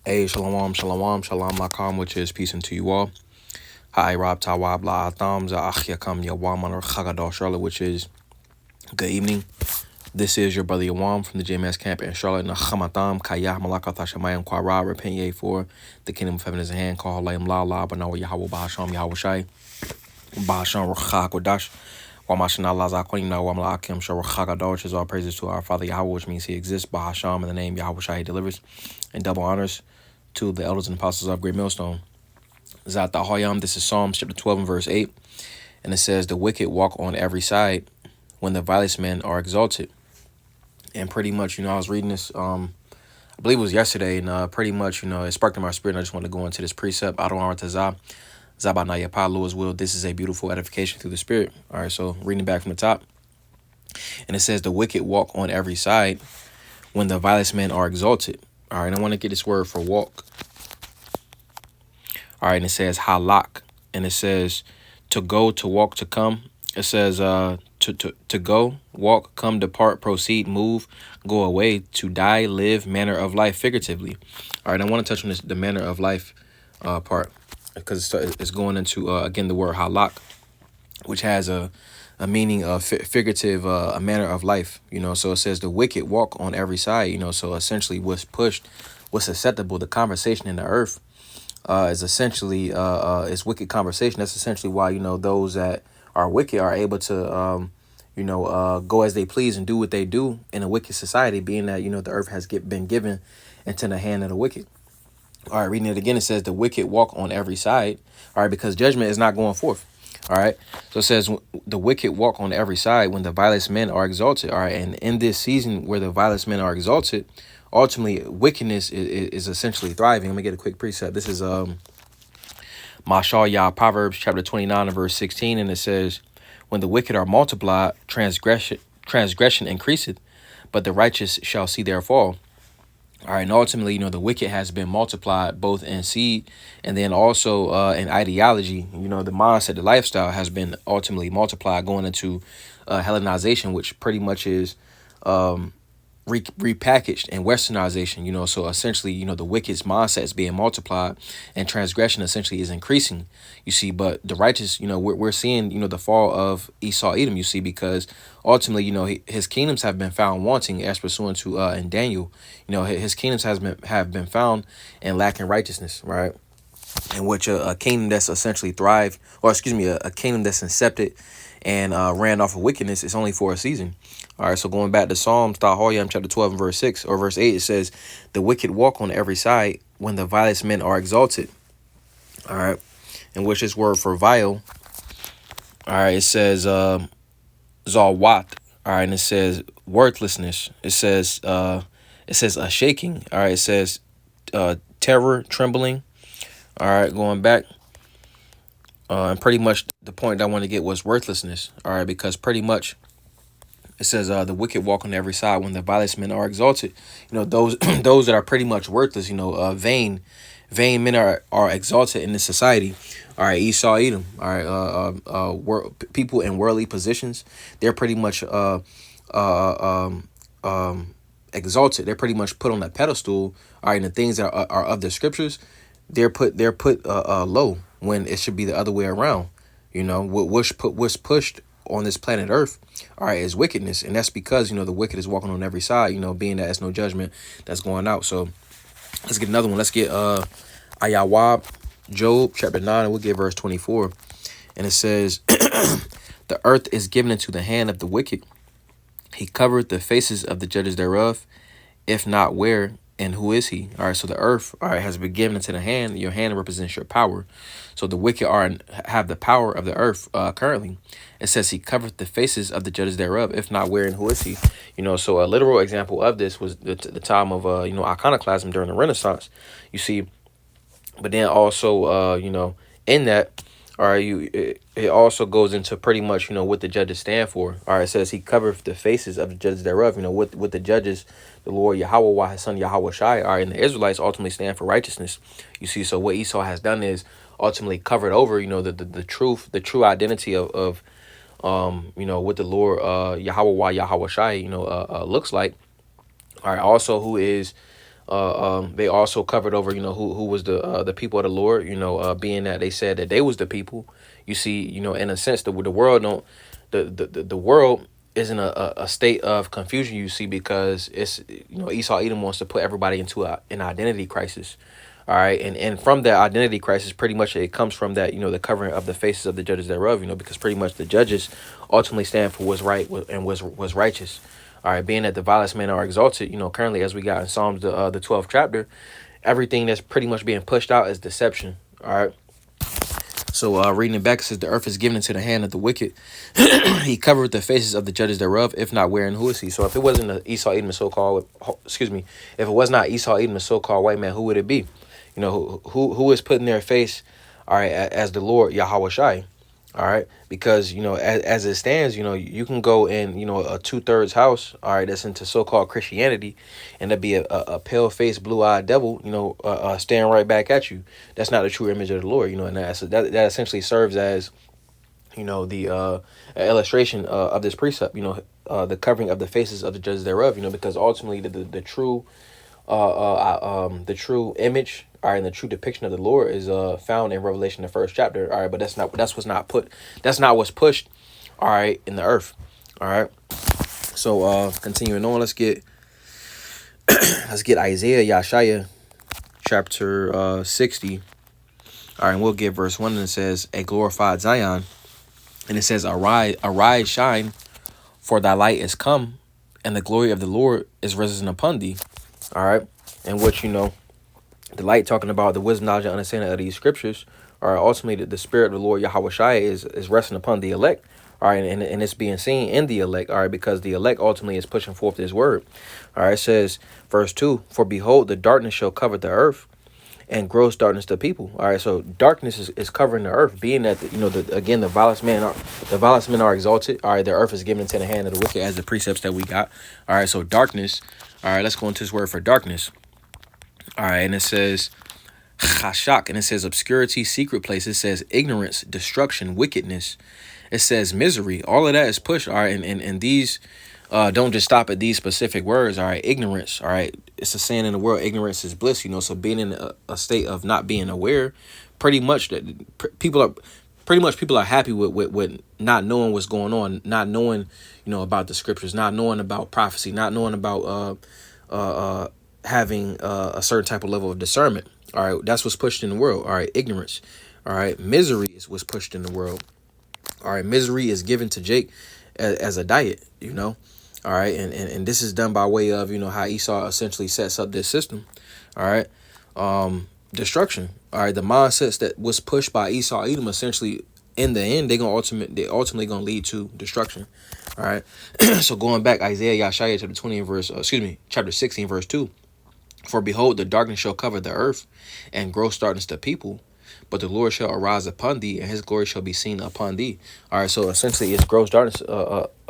Hey, shalom, shalom, shalom, lakam, which is peace unto you all. Hi, Rob Tawab La Atham, Za'achyakam Yawam or Chagadal Charlotte, which is good evening. This is your brother Yawam from the JMS camp in Charlotte. Nachamatam, Kayah, Malaka, Tashamayam, Kwara, repent ye for the kingdom of heaven is in hand. Call Layam La La, Banawa Yahweh Bahasham, Yahweh Shai, Bahasham, Rachakodash, Wamashana Lazaquim, Nawam Lakim, Sharachagadal, which is all praises to our Father Yahweh, which means he exists. Bahasham, in the name Yahweh Shai, he delivers, and double honors to the elders and apostles of Great Millstone. Zatahoyam, this is Psalms chapter 12 and verse 8. And it says, the wicked walk on every side when the vilest men are exalted. And pretty much, I was reading this, I believe it was yesterday, and pretty much, it sparked in my spirit. And I just wanted to go into this precept. Adonai Tazah, Zabanayapa, Lord's will. This is a beautiful edification through the spirit. All right, so reading back from the top. And it says, the wicked walk on every side when the vilest men are exalted. All right, and I want to get this word for walk. All right, and it says halak, and it says to go, to walk, to come. It says to go, walk, come, depart, proceed, move, go away, to die, live, manner of life, figuratively. All right, I want to touch on this, the manner of life part, because it's going into, again, the word halak, which has a meaning of figurative, a manner of life, So it says the wicked walk on every side, So essentially what's pushed, what's susceptible, the conversation in the earth, is essentially is wicked conversation. That's essentially why those that are wicked are able to go as they please and do what they do in a wicked society, being that the earth has been given into the hand of the wicked. All right, reading it again, it says the wicked walk on every side. All right, because judgment is not going forth. All right, so it says the wicked walk on every side when the vilest men are exalted. All right, and in this season where the vilest men are exalted, ultimately wickedness is essentially thriving. Let me get a quick precept. This is Mashal Yah, Proverbs chapter 29 and verse 16, and it says, when the wicked are multiplied, transgression increaseth, but the righteous shall see their fall. All right, and ultimately, the wicked has been multiplied both in seed and then also in ideology. The mindset, the lifestyle has been ultimately multiplied, going into Hellenization, which pretty much is repackaged and westernization. So essentially, the wicked's mindset is being multiplied and transgression essentially is increasing, you see. But the righteous, we're seeing, the fall of Esau Edom, you see, because ultimately, his kingdoms have been found wanting, as pursuant to in Daniel. His kingdoms have been found and lacking righteousness, right? In which a kingdom that's essentially thrived, or excuse me, a kingdom that's incepted and ran off of wickedness is only for a season. All right, so going back to Psalms, chapter 12 and verse 6 or verse 8, it says, the wicked walk on every side when the vilest men are exalted. All right, in which this word for vile, all right, it says zawat. All right, and it says worthlessness. It says a shaking. All right, it says terror, trembling. All right, going back. And pretty much the point that I want to get was worthlessness. All right, because pretty much it says the wicked walk on every side when the vilest men are exalted. Those those that are pretty much worthless, vain men are exalted in this society. All right, Esau Edom. All right, people in worldly positions, they're pretty much exalted. They're pretty much put on that pedestal. All right, and the things that are of the scriptures, they're put low when it should be the other way around. What's pushed on this planet Earth, all right, is wickedness, and that's because the wicked is walking on every side. Being that it's no judgment that's going out. So let's get another one. Let's get Ayawab, Job chapter 9, and we'll get verse 24, and it says, the earth is given into the hand of the wicked. He covered the faces of the judges thereof. If not, where and who is he? All right, so the earth, all right, has been given into the hand. Your hand represents your power. So the wicked have the power of the earth currently. It says he covered the faces of the judges thereof. If not, where and who is he? So a literal example of this was the time of iconoclasm during the Renaissance. You see, but then also in that, all right, it also goes into pretty much what the judges stand for. All right, it says he covered the faces of the judges thereof. With the judges, the Lord Yahweh, his son Yahweh Shai, all right, and the Israelites ultimately stand for righteousness. You see, so what Esau has done is ultimately covered over the true identity of what the Lord Yahweh Shai looks like. All right, also who is They also covered over, who was the people of the Lord, being that they said that they was the people. You see, in a sense, the world don't, the world is in a state of confusion, you see, because it's, Esau Edom wants to put everybody into an identity crisis. All right, and from that identity crisis, pretty much it comes from that, the covering of the faces of the judges thereof, because pretty much the judges ultimately stand for what's right and was righteous. All right, being that the vilest men are exalted, currently as we got in Psalms the 12th chapter, everything that's pretty much being pushed out is deception. All right. So reading it back, it says the earth is given into the hand of the wicked. He covered the faces of the judges thereof. If not, where and who is he? So if it wasn't the Esau Edom, so-called, excuse me, if it was not Esau Edom, the so-called white man, who would it be? Who is putting their face, all right, as the Lord Yahweh Shai. All right, because as it stands, you can go in, a 2/3 house, all right, that's into so-called Christianity, and there'd be a pale-faced, blue-eyed devil, staring right back at you. That's not the true image of the Lord, and that essentially serves as, the illustration of this precept, the covering of the faces of the judges thereof, because ultimately the true the true image, all right, and the true depiction of the Lord is found in Revelation, the 1st chapter, all right, but that's not what's pushed, all right, in the earth, all right. So continuing on, let's get Isaiah Yashaya chapter 60, all right, and we'll get verse 1, and it says, a glorified Zion, and it says, arise, shine, for thy light is come, and the glory of the Lord is risen upon thee. All right, and what the light, talking about the wisdom, knowledge, and understanding of these scriptures, are ultimately the spirit of the Lord Yahweh Shai is resting upon the elect. All right, and it's being seen in the elect. All right, because the elect ultimately is pushing forth this word. All right, it says verse 2: For behold, the darkness shall cover the earth, and gross darkness the people. All right, so darkness is covering the earth, being that the vilest men are exalted. All right, the earth is given into the hand of the wicked, as the precepts that we got. All right, so darkness. All right, let's go into this word for darkness. All right, and it says chashak, and it says obscurity, secret place. It says ignorance, destruction, wickedness. It says misery. All of that is pushed. All right, and these don't just stop at these specific words. All right, ignorance. All right, it's a saying in the world, ignorance is bliss. So being in a state of not being aware, pretty much that people are happy with not knowing what's going on, not knowing about the scriptures, not knowing about prophecy, not knowing about having a certain type of level of discernment. All right, that's what's pushed in the world. All right, ignorance. All right, misery is what's pushed in the world. All right, misery is given to Jake as a diet. All right, and this is done by way of how Esau essentially sets up this system. All right, destruction. All right, the mindsets that was pushed by Esau Edom, essentially in the end, they ultimately gonna lead to destruction. All right, so going back, Isaiah Yashaya chapter 16 verse 2. For behold, the darkness shall cover the earth, and gross darkness the people. But the Lord shall arise upon thee, and his glory shall be seen upon thee. All right, so essentially it's gross darkness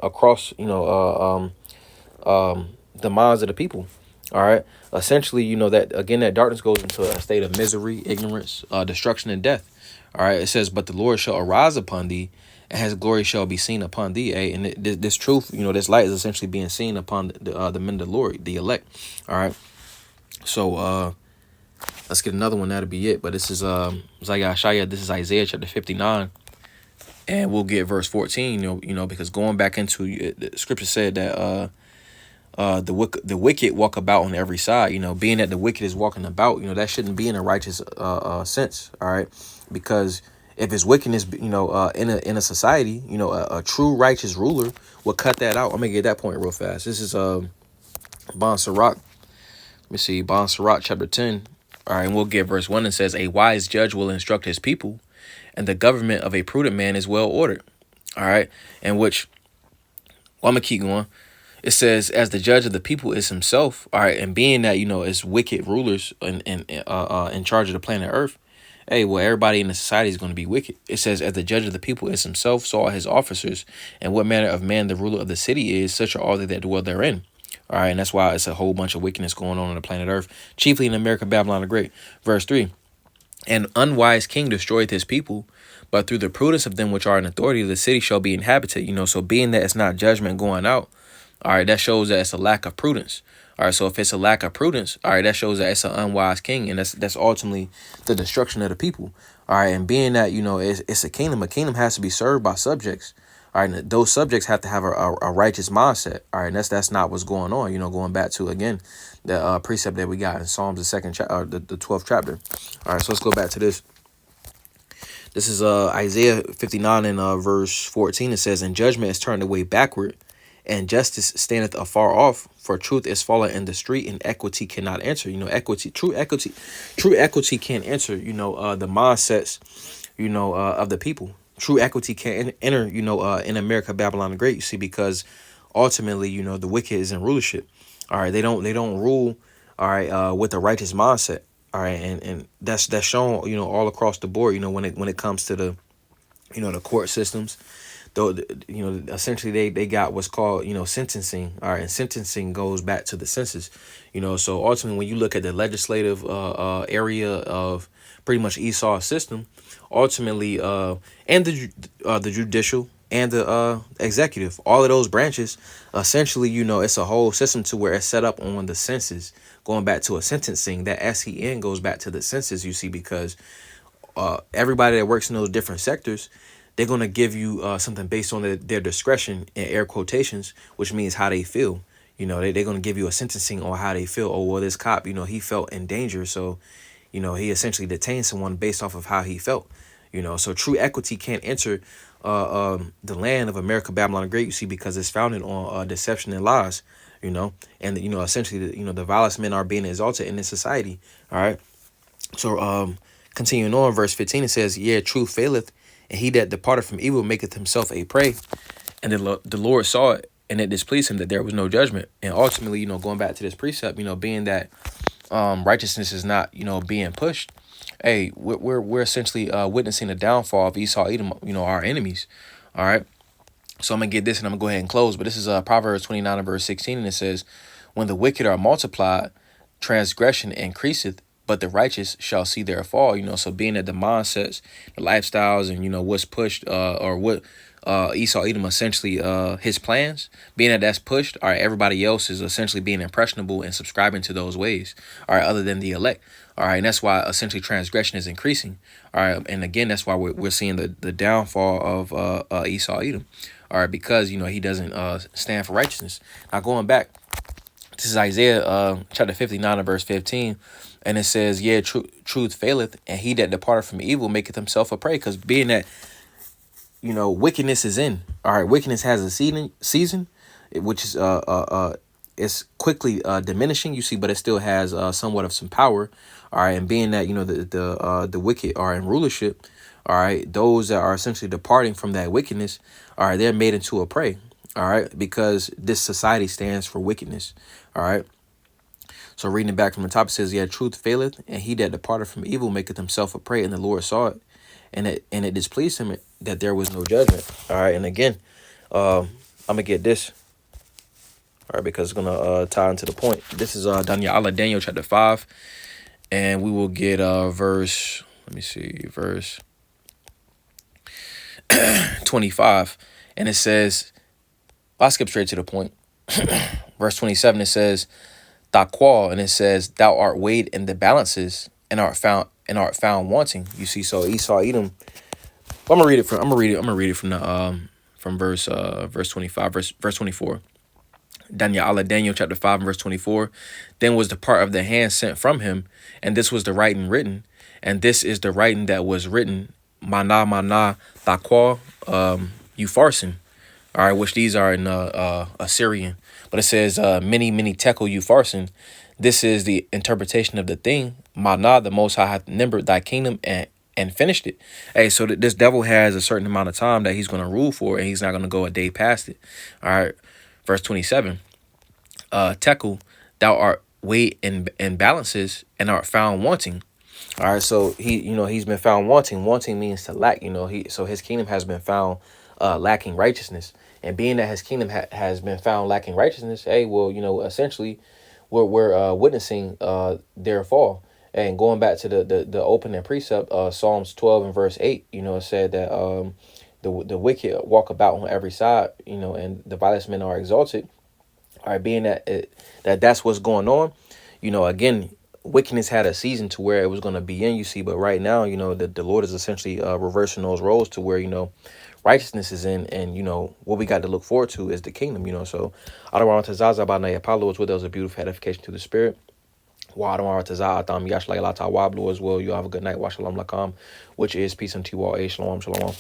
across the minds of the people. All right, essentially that again, that darkness goes into a state of misery, ignorance, destruction, and death. All right, it says, but the Lord shall arise upon thee, and his glory shall be seen upon thee. And this truth, this light is essentially being seen upon the men of the Lord, the elect. All right, so let's get another one. That'll be it. But this is Zayashaya. This is Isaiah chapter 59, and we'll get verse 14. Because going back into the scripture said that the wicked walk about on every side. Being that the wicked is walking about, that shouldn't be in a righteous sense. All right, because if it's wickedness, in a society, a true righteous ruler will cut that out. I'm gonna get that point real fast. This is Bon Sirach. Let me see, Bon Sirach chapter 10. All right, and we'll get verse 1. It says, a wise judge will instruct his people, and the government of a prudent man is well ordered. All right, and which, I'm going to keep going. It says, as the judge of the people is himself. All right, and being that, it's wicked rulers in charge of the planet Earth. Hey, well, everybody in the society is going to be wicked. It says, as the judge of the people is himself, so are his officers, and what manner of man the ruler of the city is, such are all that dwell therein. All right, and that's why it's a whole bunch of wickedness going on the planet Earth, chiefly in America, Babylon the Great. Verse 3, an unwise king destroyeth his people, but through the prudence of them which are in authority, the city shall be inhabited. So being that it's not judgment going out, all right, that shows that it's a lack of prudence. All right, so if it's a lack of prudence, all right, that shows that it's an unwise king, and that's ultimately the destruction of the people. All right, and being that it's a kingdom has to be served by subjects. All right, and those subjects have to have a righteous mindset. All right, and that's not what's going on. Going back to again the precept that we got in Psalms, the second chapter, the 12th chapter. All right, so let's go back to this. This is Isaiah 59 and verse 14. It says, "And judgment is turned away backward, and justice standeth afar off. For truth is fallen in the street, and equity cannot enter." True equity can't enter. The mindsets, of the people. True equity can't enter. In America, Babylon the Great. You see, because ultimately, the wicked is in rulership. All right, they don't rule. All right, with a righteous mindset. All right, and that's shown, all across the board. When it comes to the court systems, though, essentially they got what's called, sentencing. All right, and sentencing goes back to the census. So ultimately, when you look at the legislative area of pretty much Esau's system, ultimately, and the judicial and the executive, all of those branches, essentially, it's a whole system to where it's set up on the census, going back to a sentencing. That SEN goes back to the census, you see, because everybody that works in those different sectors, they're going to give you something based on their discretion, in air quotations, which means how they feel. They're going to give you a sentencing on how they feel. Oh, well, this cop, he felt in danger, so he essentially detained someone based off of how he felt. So true equity can't enter the land of America, Babylon the Great, you see, because it's founded on deception and lies. And essentially, the vilest men are being exalted in this society. All right. So continuing on, verse 15, it says, "Yeah, truth faileth, and he that departed from evil maketh himself a prey. And the Lord saw it, and it displeased him that there was no judgment." And ultimately, going back to this precept, being that righteousness is not, being pushed. Hey, we're essentially witnessing the downfall of Esau, Edom, our enemies. All right. So I'm gonna get this, and I'm gonna go ahead and close. But this is Proverbs 29 and verse 16, and it says, "When the wicked are multiplied, transgression increaseth, but the righteous shall see their fall." So being that the mindsets, the lifestyles, and what's pushed, or what Esau Edom essentially his plans, being that that's pushed, all right, everybody else is essentially being impressionable and subscribing to those ways, all right, other than the elect. All right, and that's why essentially transgression is increasing. All right, and again, that's why we're seeing the downfall of Esau Edom. All right, because he doesn't stand for righteousness. Now going back, this is Isaiah chapter 59 and verse 15, and it says, "Yeah, truth faileth, and he that departed from evil maketh himself a prey." Because being that wickedness is in. All right, wickedness has a season, which is it's quickly diminishing. You see, but it still has somewhat of some power. All right, and being that the wicked are in rulership. All right, those that are essentially departing from that wickedness, all right, they're made into a prey. All right, because this society stands for wickedness. All right. So reading it back from the top, it says, "Yeah, truth faileth, and he that departed from evil maketh himself a prey, and the Lord saw it, and it displeased him that there was no judgment." All right, and again, I'm gonna get this. All right, because it's gonna tie into the point. This is Daniel chapter 5, and we will get verse. Let me see, verse 25, and it says, I'll skip straight to the point. Verse 27, it says, "Taqwa," and it says, "Thou art weighed in the balances, and art found wanting." You see, so Esau Edom. I'm gonna read it from the from verse 25, verse 24. Daniel chapter 5 and verse 24. "Then was the part of the hand sent from him, and this was the writing written, and this is the writing that was written, mana taqwa upharsin." All right, which these are in Assyrian, but it says many tekel upharsin. This is the interpretation of the thing. Mana, the Most High hath numbered thy kingdom and finished it. Hey, so this devil has a certain amount of time that he's going to rule for, and he's not going to go a day past it. All right, verse 27. Tekel, thou art weighed in balances and art found wanting. All right, so he's been found wanting. Wanting means to lack. So his kingdom has been found lacking righteousness, and being that his kingdom has been found lacking righteousness, hey, well, essentially, we're witnessing their fall. And going back to the opening precept, Psalms 12 and verse 8, it said that the wicked walk about on every side, and the vilest men are exalted. All right, being that that's what's going on, again, wickedness had a season to where it was going to be in, you see, but right now, the Lord is essentially reversing those roles to where, righteousness is in, and, what we got to look forward to is the kingdom, so Adawan Tazaza Banaya Apollo is with us, a beautiful edification to the spirit. Wadamar Taza Atam Yash Lata Wablu as well. You have a good night. Washalam Lakam, which is peace unto you all. Shalom, shalom.